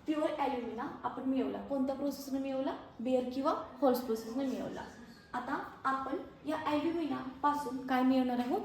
Pure ॲल्युमिना आपण मिळवला. कोणत्या प्रोसेसने मिळवला? बेअर किंवा होल्स प्रोसेसने मिळवला. आता आपण या ॲल्युमिनापासून काय मिळवणार आहोत?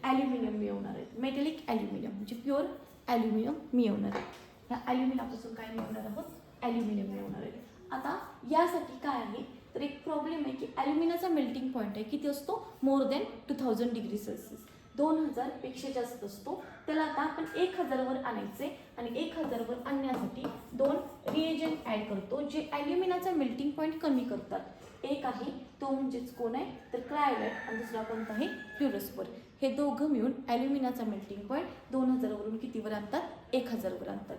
ॲल्युमिनियम मिळवणार आहेत. मेटॅलिक ॲल्युमिनियम म्हणजे प्युअर ॲल्युमिनियम मिळवणार आहे. या ॲल्युमिनापासून काय मिळवणार आहोत? ॲल्युमिनियम मिळवणार आहे. आता यासाठी काय आहे तर एक प्रॉब्लेम आहे की ॲल्युमिनाचा मेल्टिंग पॉईंट आहे किती असतो? मोर दॅन 2000 डिग्री सेल्सिअस, 2000 पेक्षा जास्त असतो. त्याला आता आपण 1000 वर आणायचे आणि 1000 वर आणण्यासाठी दोन रिएजंट ॲड करतो जे ॲल्युमिनाचा मेल्टिंग पॉईंट कमी करतात. एक आहे तो म्हणजेच कोण आहे तर क्रायोलाइट आणि दुसरा कोणता आहे? फ्लोरोस्पर. हे दोघं मिळून ॲल्युमिनाचा मेल्टिंग पॉईंट 2000 वरून कितीवर आणतात? 1000 वर आणतात.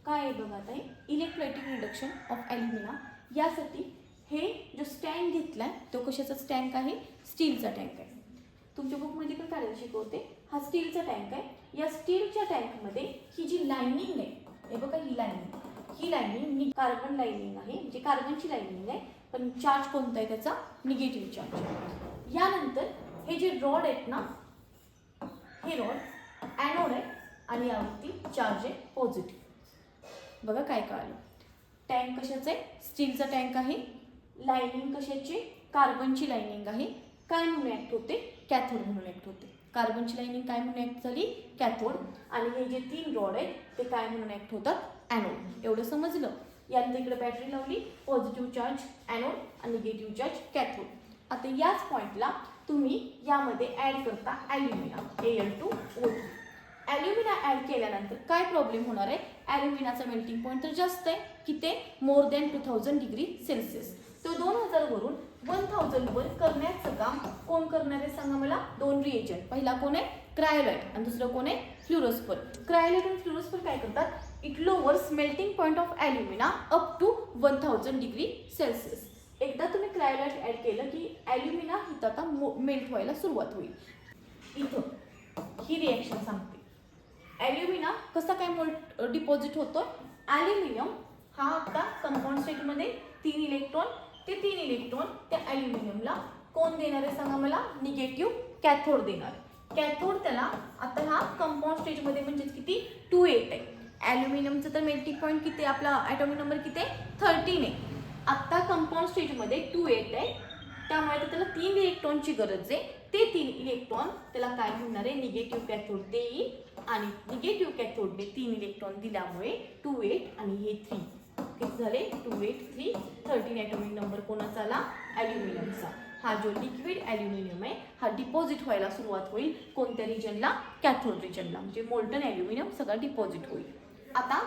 काय आहे बघा आता इलेक्ट्रोलाइटिक रिडक्शन ऑफ ॲल्युमिना. यासाठी हे जो स्टँड घेतलाय तो कशाचा टँक आहे? स्टीलचा टँक आहे. तुमच्या बुकमध्ये पण काढायला शिकवते. हा स्टीलचा टँक आहे. या स्टीलच्या टँकमध्ये ही जी लाइनिंग आहे, हे बघा ही लाइनिंग कार्बन लाइनिंग आहे, म्हणजे कार्बनची लाइनिंग आहे, पण चार्ज कोणता आहे त्याचा? Negative charge. यानंतर हे जे रॉड आहेत ना, हे रॉड ॲनोड आहे आणि यावरती चार्ज आहे पॉझिटिव्ह. बघा काय कळलं? टँक कशाचा आहे? स्टीलचा टँक आहे. लाइनिंग कशाची? कार्बनची लाइनिंग आहे. काय म्हणून ऍक्ट होते? कॅथोड म्हणून ऍक्ट होते. कार्बनची लाइनिंग काय म्हणून ऍक्ट झाली? कॅथोड. आणि हे जे तीन रॉड आहेत ते काय म्हणून ऍक्ट होतात? ॲनोड. एवढं समजलं? यानंतर इकडे बॅटरी लावली, पॉझिटिव्ह चार्ज ॲनोड आणि निगेटिव्ह चार्ज कॅथोड. आता याच पॉईंटला तुम्ही यामध्ये ऍड करता ॲल्युमिना, Al2O2. ॲल्युमिना ऍड केल्यानंतर काय प्रॉब्लेम होणार आहे? ॲल्युमिनाचा मेल्टिंग पॉईंट तर जास्त आहे, किती? More than 2000 degree Celsius. तो 2000 वरून 1000 वर करण्याचं काम कोण करणार आहे सांगा मला? दोन रिएजंट. पहिला कोण आहे? क्रायोलाइट आणि दुसरं कोण आहे? फ्लोरोस्पर. क्रायोलाइट आणि फ्लोरोस्पर काय करतात? It lowers melting point of alumina up to 1000 degree Celsius. एकदा तुम्ही क्रायोलाइट ऍड केलं की ॲल्युमिना ही आता मेल्ट व्हायला सुरुवात होईल. इथं ही रिॲक्शन सांगते. ॲल्युमिना कसा काय डिपॉझिट होतो? ॲल्युमिनियम हा आता कंपाऊंड स्टेटमध्ये 3 इलेक्ट्रॉन, ते 3 इलेक्ट्रॉन त्या ॲल्युमिनियमला कोण देणार आहे सांगा मला? निगेटिव्ह कॅथोड देणार. कॅथोड त्याला आता हा कंपाऊंड स्टेटमध्ये म्हणजे किती? 2,8 आहे. ॲल्युमिनियमचं तर मेल्टिंग पॉईंट किती आहे? आपला ॲटॉमिक नंबर किती आहे? 13 आहे. आता कंपाऊंड स्टेटमध्ये 2,8 आहे, त्यामुळे त्याला 3 इलेक्ट्रॉनची गरज आहे. ते 3 इलेक्ट्रॉन त्याला काय होणार आहे? निगेटिव्ह कॅथोड देईल आणि निगेटिव्ह कॅथोडने 3 इलेक्ट्रॉन दिल्यामुळे 2,8 आणि हे 3 किती झाले? 2,8 3 13 ॲटॉमिक नंबर कोणाचा आला? ॲल्युमिनियमचा. हा जो लिक्विड ॲल्युमिनियम आहे हा डिपॉझिट व्हायला सुरुवात होईल कोणत्या रिजनला? कॅथोड रिजनला. म्हणजे मोल्टन ॲल्युमिनियम सगळा डिपॉझिट होईल. आता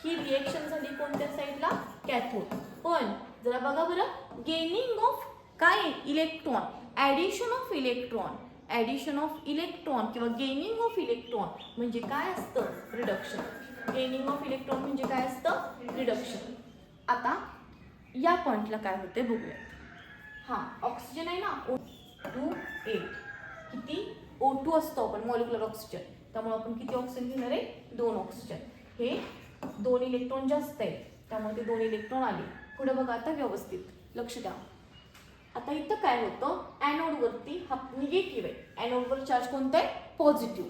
ही रिएक्शन झाली कोणत्या साईडला? कॅथोड. पण जरा बघा बरं, गेनिंग ऑफ काय? Electron, addition of electron. Addition of electron किंवा गेनिंग ऑफ इलेक्ट्रॉन म्हणजे काय असतं? रिडक्शन. गेनिंग ऑफ इलेक्ट्रॉन म्हणजे काय असतं? रिडक्शन. आता या पॉइंटला काय होते बघूया. हा ऑक्सिजन आहे ना, O2 किती? O2 असतो आपण मॉलिक्युलर ऑक्सिजन, त्यामुळे आपण किती ऑक्सिजन घेणार आहे? 2 ऑक्सिजन. हे 2 इलेक्ट्रॉन जास्त आहे त्यामुळे ते 2 इलेक्ट्रॉन आले. पुढे बघा आता व्यवस्थित लक्ष द्या. आता इथं काय होतं? ॲनोड वरती हा निगेटिव्ह आहे, ॲनोड वर चार्ज कोणता आहे? पॉझिटिव्ह.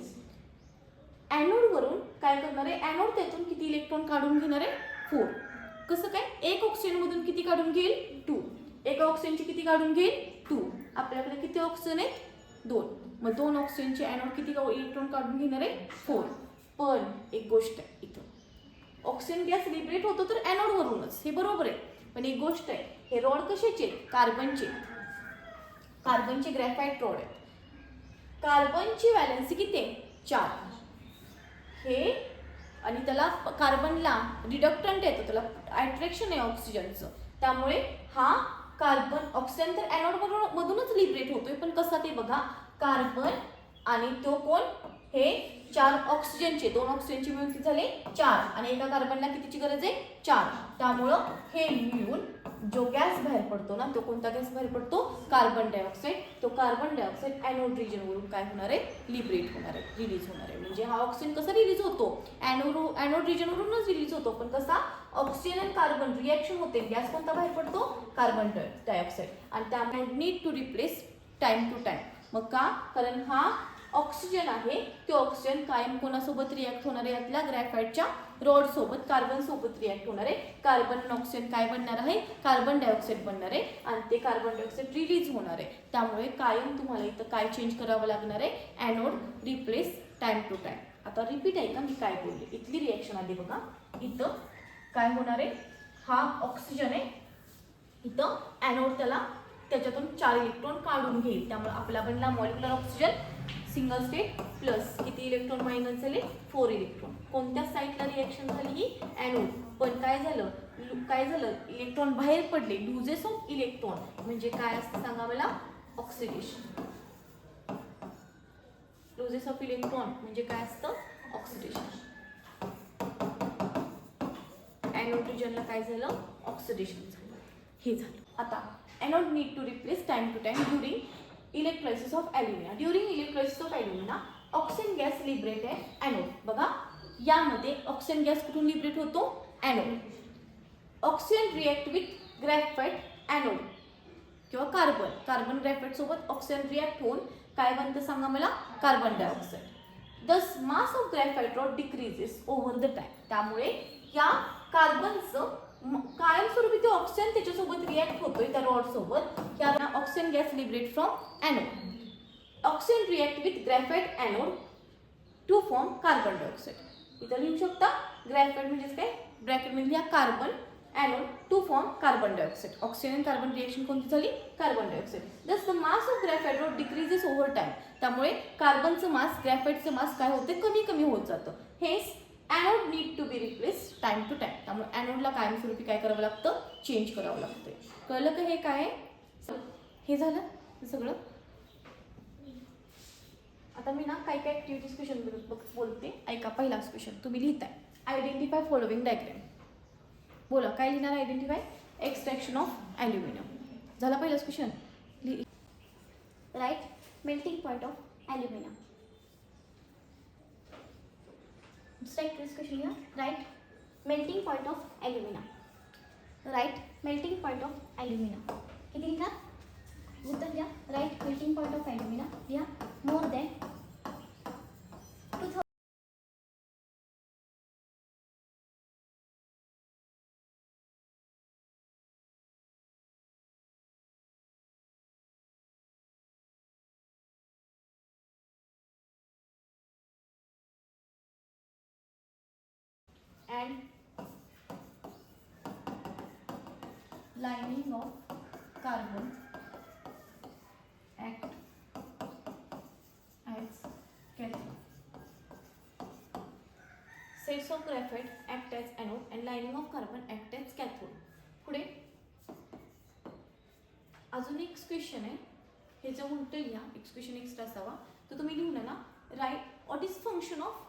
ॲनोड वरून काय करणार आहे? ॲनोड त्यातून किती इलेक्ट्रॉन काढून घेणार आहे? 4. कसं काय? एक ऑक्सिजन मधून किती काढून घेईल? 2. एका ऑक्सिजनची किती काढून घेईल? 2. आपल्याकडे किती ऑक्सिजन आहेत? 2. मग 2 ऑक्सिजनचे ॲनोड किती इलेक्ट्रॉन काढून घेणार आहे? 4. पण एक गोष्ट आहे, इथं ऑक्सिजन गॅस लिबरेट होतो तर ॲनोड वरूनच, हे बरोबर आहे. पण एक गोष्ट आहे, हे रॉड कशाचे? कार्बनचे. कार्बनचे ग्रॅफाइट रॉड आहेत. कार्बनची व्हॅलेन्सी किती आहे? 4. हे आणि त्याला कार्बनला रिडक्टंट येतो, त्याला अट्रॅक्शन आहे ऑक्सिजनचं, त्यामुळे हा कार्बन ऑक्सिजन तर ॲनोड मधूनच लिबरेट होतोय. पण कसा ते बघा, कार्बन आणि तो कोण? हे 4 ऑक्सिजनचे, 2 ऑक्सिजनचे मिळून किती झाले? 4. आणि एका कार्बनला कितीची गरज आहे? 4. त्यामुळं हे मिळून जो गॅस बाहेर पडतो ना, तो कोणता गॅस बाहेर पडतो? Carbon dioxide. तो कार्बन डायऑक्साईड ॲनोड रिजनवरून काय होणार आहे? लिबरेट होणार आहे, रिलीज होणार आहे. म्हणजे हा ऑक्सिजन कसा रिलीज होतो? ॲनोड रिजनवरूनच रिलीज होतो. पण कसा? ऑक्सिजन आणि कार्बन रिॲक्शन होते, गॅस कोणता बाहेर पडतो? Carbon dioxide. आणि त्यामुळे need to replace time to time. मग का? कारण हा ऑक्सिजन आहे ते ऑक्सिजन कायम कोणासोबत रिॲक्ट होणार आहे, यातल्या ग्रॅफाइटच्या रॉड सोबत, कार्बन सोबत रिॲक्ट होणार आहे. कार्बन आणि ऑक्सिजन काय बनणार आहे, कार्बन डायऑक्साईड बनणार आहे आणि ते कार्बन डायऑक्साईड रिलीज होणार आहे. त्यामुळे कायम तुम्हाला इथं काय चेंज करावं लागणार आहे, anode replace time to time. आता रिपीट आहे का मी काय बोलले, इथली रिॲक्शन आधी बघा. इथं काय होणार आहे, हा ऑक्सिजन आहे, इथं ॲनोड त्याच्यातून 4 इलेक्ट्रॉन काढून घेईल. त्यामुळे आपला बनला molecular oxygen single state plus किती इलेक्ट्रॉन मायनस झाले, 4 इलेक्ट्रॉन. कोणत्या साईडला रिॲक्शन झाली ही, ॲनोड. पण काय झालं इलेक्ट्रॉन बाहेर पडले, लुजेस ऑफ इलेक्ट्रॉन. म्हणजे काय असतं सांगा मला, ऑक्सिडेशन. लुजेस ऑफ इलेक्ट्रॉन म्हणजे काय असतं, ऑक्सिडेशन. ॲनोड रिजनला काय झालं, ऑक्सिडेशन झालं. हे झालं. आता anode need to replace time to time during electrolysis of alumina. During electrolysis of alumina oxygen gas liberate आहे ॲनोड. बघा यामध्ये ऑक्सिजन गॅस कुठून लिबरेट होतो, anode. Oxygen react with graphite anode किंवा कार्बन ग्रॅफाइट सोबत ऑक्सिजन रिॲक्ट होऊन काय बनतं सांगा मला, carbon dioxide. Thus mass of graphite rod decreases over the time. त्यामुळे या कार्बनचं कायमस्वरूपी ते ऑक्सिजन त्याच्यासोबत रिॲक्ट होतोय त्या रॉड सोबत. याला oxygen gas liberate from anode. Oxygen react with graphite anode to form carbon dioxide. इथं लिहू शकता ग्रॅफाइट म्हणजेच काय, ब्रॅकेटमध्ये लिहा carbon, anode to form carbon dioxide. Oxygen आणि कार्बन रिएक्शन कोणती झाली, carbon dioxide. Just the mass of graphite rod decreases over time. त्यामुळे कार्बनचं मास, ग्रॅफाइटचं मास काय होते, कमी कमी होत जातं. हेच anode need to be replace time to time. त्यामुळे ॲनोडला कायमस्वरूपी काय करावं लागतं, चेंज करावं लागतं. कळलं का हे काय आहे, हे झालं सगळं. आता मी ना काही काही ॲक्टिव्हिटीज क्वेश्चन बोलते, ऐका. पहिला क्वेश्चन तुम्ही लिहिताय, आयडेंटिफाय फॉलोइंग डायग्राम. बोला काय लिहिणार, आयडेंटिफाय एक्सट्रॅक्शन ऑफ ॲल्युमिनियम. झाला पहिलाच question. Right melting point of aluminium. Strike this question here. Right melting point of aluminum. Right melting point of aluminum. किती लिहिणार, उत्तर द्या. Right melting point of aluminum लिहा more than 2000. and lining of carbon act as cathode. Sets of graphite act as anode and lining of carbon act as cathode. पुढे अजून एक question आहे, हे जे उलट लिहा, एक क्वेश्चन एक्स्ट्रा असावा. तर तुम्ही लिहून ना, right what is function of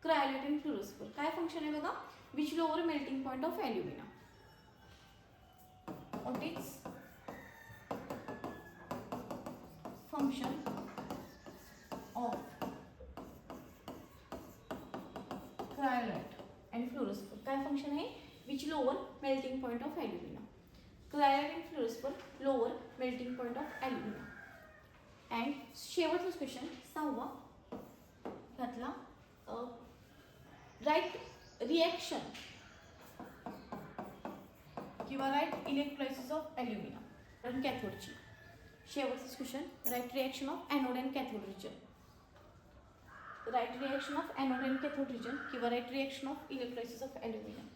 cryolite and fluorspar. काय फंक्शन आहे बघा, which lower melting point of alumina. What is function of cryolite and fluorspar. काय फंक्शन आहे, which lower melting point of alumina. Cryolite and fluorspar lower melting point of alumina. And शेवटचा question 6वा घातला, right reaction किंवा right electrolysis of alumina आणि कॅथोडची. शेवटचं question, right reaction of anode and cathode region. Right reaction of anode and cathode region किंवा right reaction of electrolysis of ॲल्युमिना.